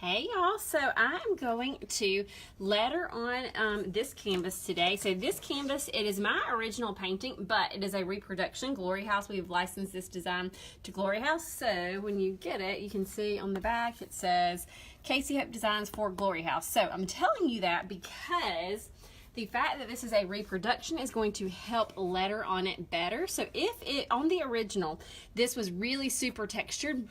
Hey y'all, so I'm going to letter on this canvas today. So this canvas, it is my original painting, but it is a reproduction. Glory House, we've licensed this design to Glory House. So when you get it, you can see on the back it says Casey Hope Designs for Glory House. So I'm telling you that because the fact that this is a reproduction is going to help letter on it better. So if it, on the original, this was really super textured,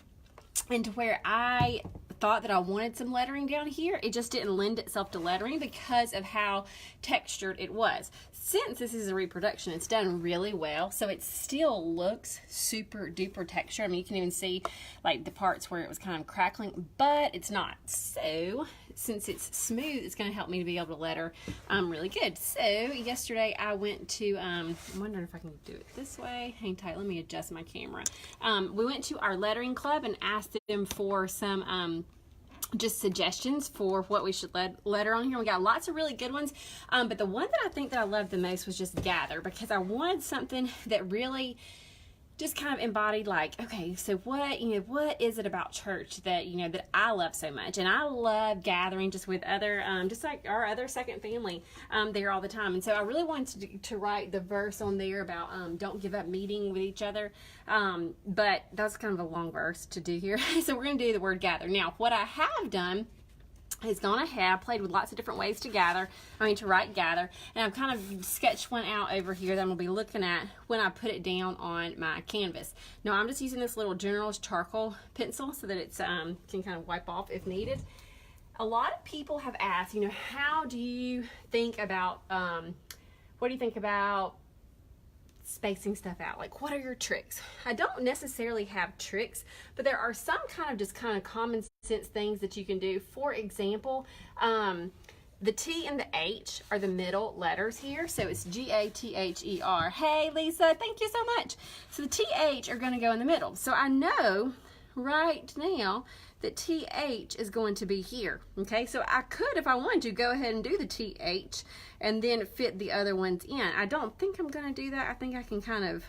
and to where I thought that I wanted some lettering down here, it just didn't lend itself to lettering because of how textured it was. Since this is a reproduction, it's done really well, so it still looks super duper textured. I mean, you can even see like the parts where it was kind of crackling, but it's not. So since it's smooth, it's going to help me to be able to letter really good. So yesterday I went to, I'm wondering if I can do it this way. Hang tight, let me adjust my camera. We went to our lettering club and asked them for some just suggestions for what we should letter on here. We got lots of really good ones, but the one that I think that I loved the most was just gather, because I wanted something that really just kind of embodied, like, okay, so what, what is it about church that, that I love so much? And I love gathering just with other, just like our other second family there all the time. And so I really wanted to write the verse on there about don't give up meeting with each other. But that's kind of a long verse to do here. So we're going to do the word gather. Now, what I have done is gone ahead, played with lots of different ways to write gather, and I've kind of sketched one out over here that I'm going to be looking at when I put it down on my canvas. Now I'm just using this little General's charcoal pencil so that it's can kind of wipe off if needed. A lot of people have asked, how do you think about, what do you think about spacing stuff out? Like, what are your tricks? I don't necessarily have tricks, but there are some kind of common sense things that you can do. For example, the T and the H are the middle letters here, so it's G-A-T-H-E-R. Hey Lisa, thank you so much. So the T-H are going to go in the middle, so I know right now that TH is going to be here. Okay, so I could, if I wanted to, go ahead and do the TH and then fit the other ones in. I don't think I'm going to do that. I think I can kind of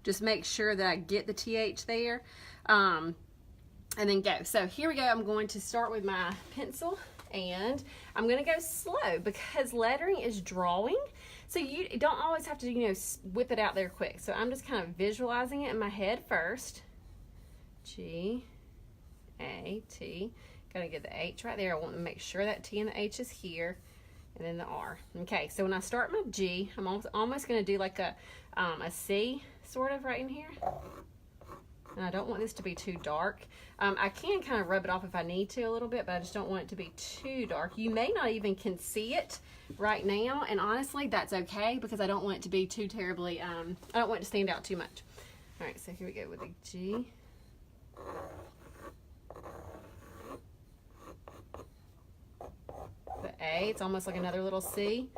just make sure that I get the TH there and then go. So here we go. I'm going to start with my pencil, and I'm going to go slow because lettering is drawing. So you don't always have to, whip it out there quick. So I'm just kind of visualizing it in my head first. G, A, T. Gotta get the H right there. I want to make sure that T and the H is here, and then the R. Okay, so when I start my G, I'm almost going to do like a C sort of right in here. And I don't want this to be too dark. I can kind of rub it off if I need to a little bit, but I just don't want it to be too dark. You may not even can see it right now, and honestly, that's okay because I don't want it to be too terribly, I don't want it to stand out too much. All right, so here we go with the G. The A, it's almost like another little C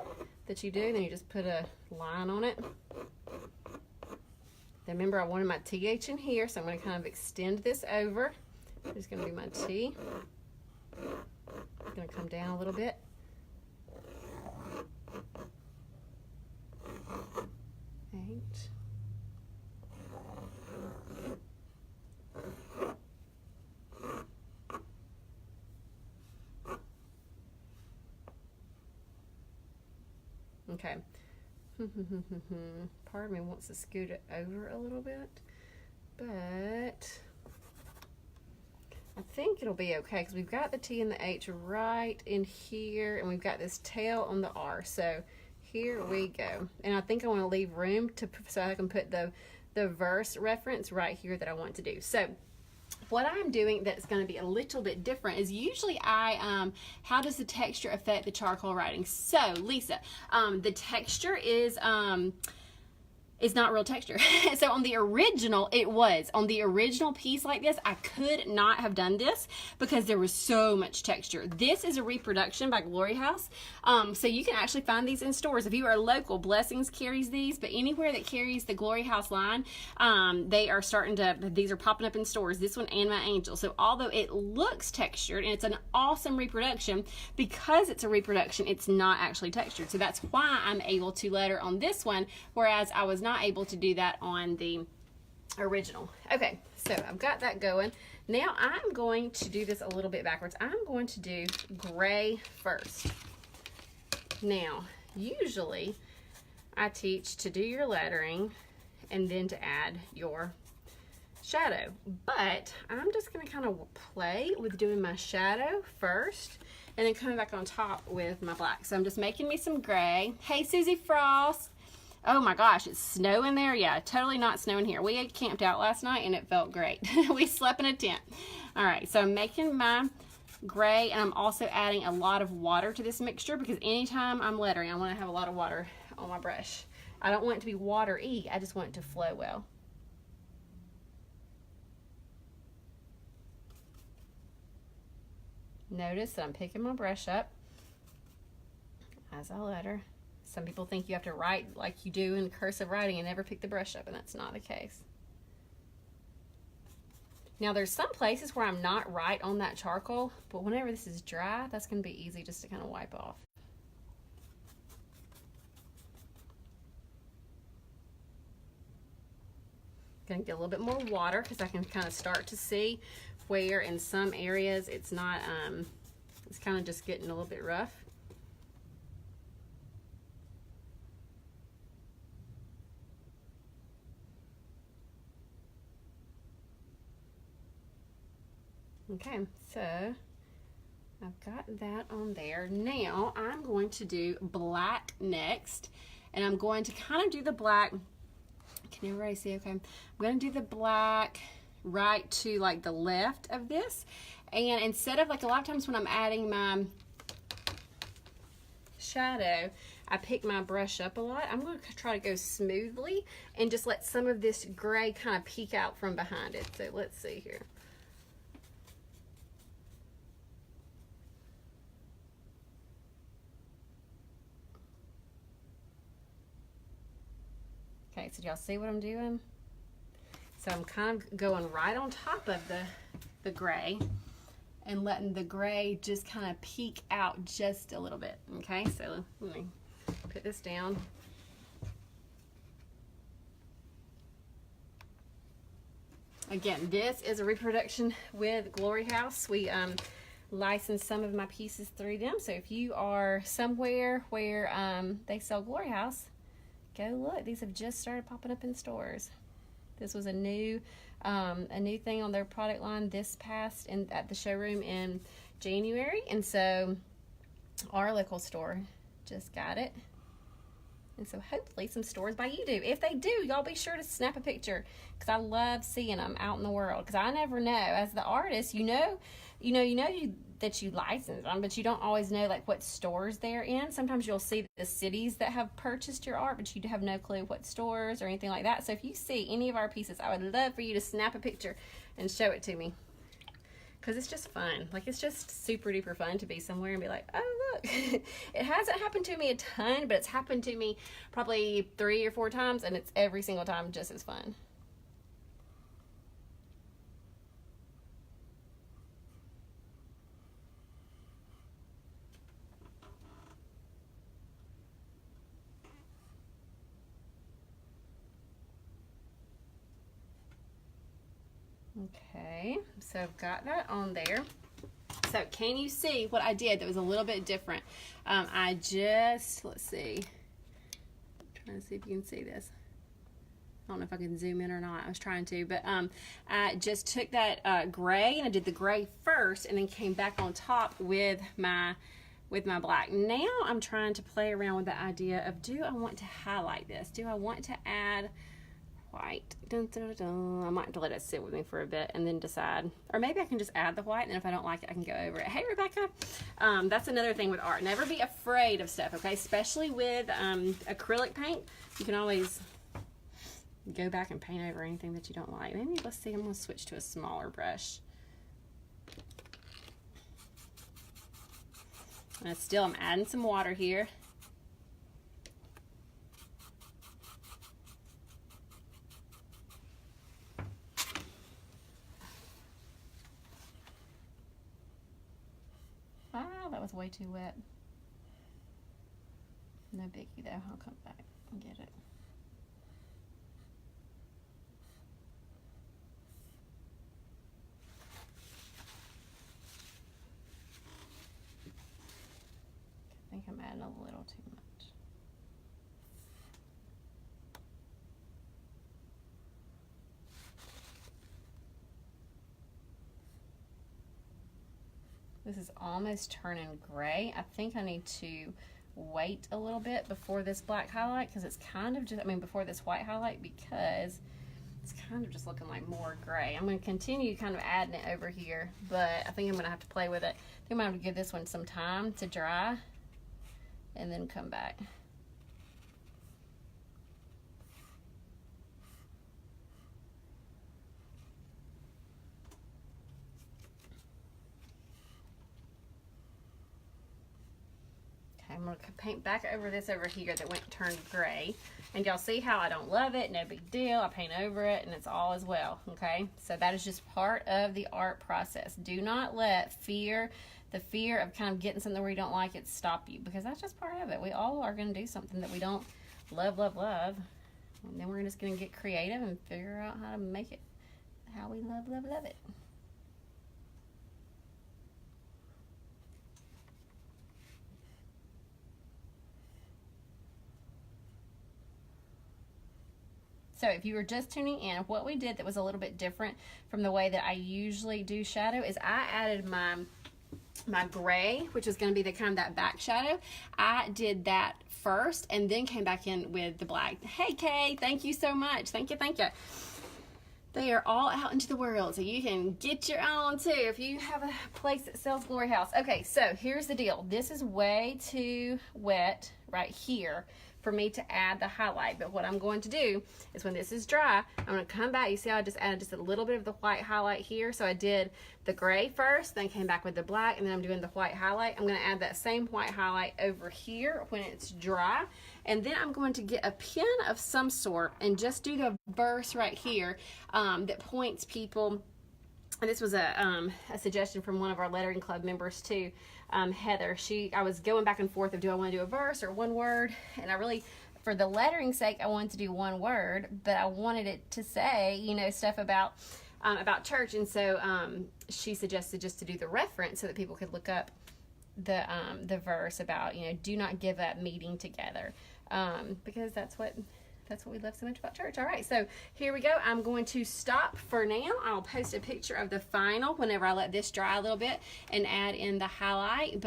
that you do. Then you just put a line on it. Then remember, I wanted my TH in here, so I'm going to kind of extend this over. I'm just going to do my T. I'm going to come down a little bit. H. Okay. Part of me wants to scoot it over a little bit, but I think it'll be okay because we've got the T and the H right in here, and we've got this tail on the R. So here we go. And I think I want to leave room so I can put the verse reference right here that I want to do. So what I'm doing that's going to be a little bit different is usually how does the texture affect the charcoal writing? So Lisa, the texture is not real texture. So on the original, it was. On the original piece like this, I could not have done this because there was so much texture. This is a reproduction by Glory House. So you can actually find these in stores. If you are local, Blessings carries these, but anywhere that carries the Glory House line, they are these are popping up in stores, this one and my Angel. So although it looks textured and it's an awesome reproduction, because it's a reproduction, it's not actually textured. So that's why I'm able to letter on this one, whereas I was not able to do that on the original. Okay, so I've got that going. Now I'm going to do this a little bit backwards. I'm going to do gray first. Now, usually I teach to do your lettering and then to add your shadow, but I'm just going to kind of play with doing my shadow first and then coming back on top with my black. So I'm just making me some gray. Hey, Susie Frost. Oh my gosh, it's snowing there? Yeah, totally not snowing here. We had camped out last night and it felt great. We slept in a tent. All right, so I'm making my gray, and I'm also adding a lot of water to this mixture because anytime I'm lettering, I want to have a lot of water on my brush. I don't want it to be watery, I just want it to flow well. Notice that I'm picking my brush up as I letter. Some people think you have to write like you do in cursive writing and never pick the brush up, and that's not the case. Now there's some places where I'm not right on that charcoal, but whenever this is dry, that's going to be easy just to kind of wipe off. Going to get a little bit more water because I can kind of start to see where in some areas it's not, it's kind of just getting a little bit rough. Okay, so I've got that on there. Now I'm going to do black next, and I'm going to kind of do the black. Can everybody see? Okay, I'm going to do the black right to like the left of this, and instead of like a lot of times when I'm adding my shadow, I pick my brush up a lot. I'm going to try to go smoothly and just let some of this gray kind of peek out from behind it. So let's see here. Okay, so y'all see what I'm doing? So I'm kind of going right on top of the gray and letting the gray just kind of peek out just a little bit. Okay, so let me put this down. Again, this is a reproduction with Glory House. We licensed some of my pieces through them. So if you are somewhere where they sell Glory House, go look. These have just started popping up in stores. This was a new thing on their product line this past at the showroom in January, and so our local store just got it. And so hopefully some stores by you do. If they do, y'all be sure to snap a picture because I love seeing them out in the world. Because I never know, as the artist, you know that you license them, but you don't always know like what stores they're in. Sometimes you'll see the cities that have purchased your art, but you have no clue what stores or anything like that. So if you see any of our pieces, I would love for you to snap a picture and show it to me. Because it's just fun. Like, it's just super duper fun to be somewhere and be like, oh, look. It hasn't happened to me a ton, but it's happened to me probably 3 or 4 times, and it's every single time just as fun. Okay, so I've got that on there. So can you see what I did that was a little bit different? I just, let's see, I'm trying to see if you can see this. I don't know if I can zoom in or not. I was trying to, but I just took that gray and I did the gray first and then came back on top with my black. Now I'm trying to play around with the idea of, do I want to highlight this? Do I want to add white? Dun, dun, dun. I might have to let it sit with me for a bit and then decide. Or maybe I can just add the white, and then if I don't like it, I can go over it. Hey, Rebecca. That's another thing with art. Never be afraid of stuff, okay? Especially with acrylic paint. You can always go back and paint over anything that you don't like. Maybe, let's see, I'm going to switch to a smaller brush. And still, I'm adding some water here. That was way too wet. No biggie though, I'll come back and get it. adding a little too much. This is almost turning gray. I think I need to wait a little bit before this black highlight, because it's kind of just, I mean, before this white highlight, because it's kind of just looking like more gray. I'm going to continue kind of adding it over here, but I think I'm going to have to play with it. I think I'm going to have to give this one some time to dry and then come back. I'm going to paint back over this over here that turned gray. And y'all see how I don't love it, no big deal. I paint over it and it's all as well, okay? So that is just part of the art process. Do not let the fear of kind of getting something where you don't like it stop you, because that's just part of it. We all are going to do something that we don't love. And then we're just going to get creative and figure out how to make it how we love it. So if you were just tuning in, what we did that was a little bit different from the way that I usually do shadow is I added my gray, which is going to be the kind of that back shadow. I did that first and then came back in with the black. Hey Kay, thank you so much. Thank you. They are all out into the world, so you can get your own too if you have a place that sells Glory House. Okay, so here's the deal. This is way too wet right here for me to add the highlight, but what I'm going to do is when this is dry, I'm going to come back. You see how I just added just a little bit of the white highlight here? So I did the gray first, then came back with the black, and then I'm doing the white highlight. I'm going to add that same white highlight over here when it's dry, and then I'm going to get a pen of some sort and just do the verse right here that points people. And this was a suggestion from one of our lettering club members too, Heather. I was going back and forth of, do I want to do a verse or one word? And I really, for the lettering sake, I wanted to do one word, but I wanted it to say, you know, stuff about church. And so she suggested just to do the reference so that people could look up the verse about, you know, do not give up meeting together, because that's what we love so much about church. All right, so here we go. I'm going to stop for now. I'll post a picture of the final whenever I let this dry a little bit and add in the highlight.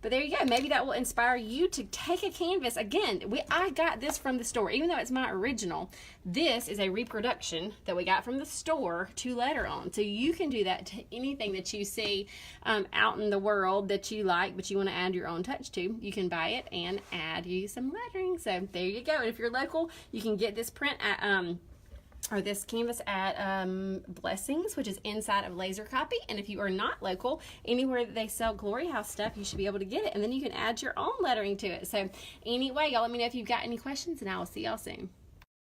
But there you go. Maybe that will inspire you to take a canvas. Again, I got this from the store. Even though it's my original, this is a reproduction that we got from the store to letter on. So you can do that to anything that you see out in the world that you like, but you want to add your own touch to. You can buy it and add you some lettering. So there you go. And if you're local, you can get this print at or this canvas at Blessings, which is inside of Laser Copy. And if you are not local, anywhere that they sell Glory House stuff, you should be able to get it. And then you can add your own lettering to it. So anyway, y'all let me know if you've got any questions, and I will see y'all soon.